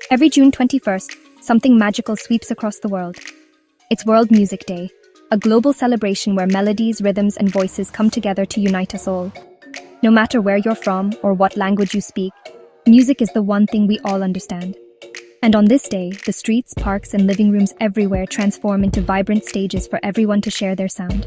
Every June 21st, something magical sweeps across the world. It's World Music Day, a global celebration where melodies, rhythms, and voices come together to unite us all. No matter where you're from or what language you speak, music is the one thing we all understand. And on this day, the streets, parks, and living rooms everywhere transform into vibrant stages for everyone to share their sound.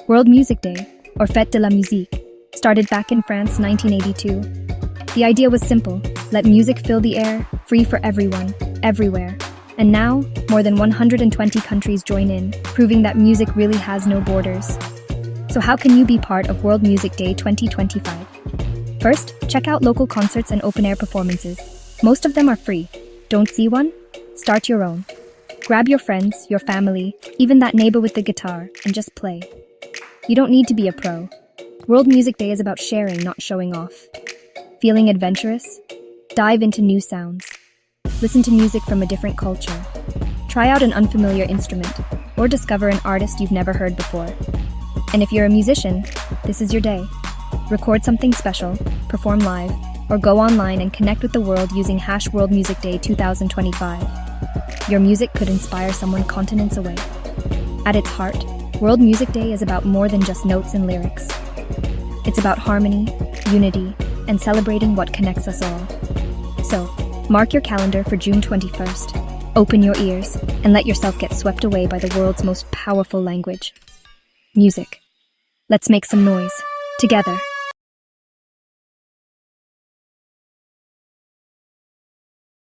World Music Day, or Fête de la Musique, started back in France 1982. The idea was simple: let music fill the air, free for everyone, everywhere. And now, more than 120 countries join in, proving that music really has no borders. So how can you be part of World Music Day 2025? First, check out local concerts and open-air performances. Most of them are free. Don't see one? Start your own. Grab your friends, your family, even that neighbor with the guitar, and just play. You don't need to be a pro. World Music Day is about sharing, not showing off. Feeling adventurous? Dive into new sounds. Listen to music from a different culture. Try out an unfamiliar instrument, or discover an artist you've never heard before. And if you're a musician, this is your day. Record something special, perform live, or go online and connect with the world using #WorldMusicDay 2025. Your music could inspire someone continents away. At its heart, World Music Day is about more than just notes and lyrics. It's about harmony, unity, and celebrating what connects us all. So, mark your calendar for June 21st. Open your ears and let yourself get swept away by the world's most powerful language: music. Let's make some noise, together.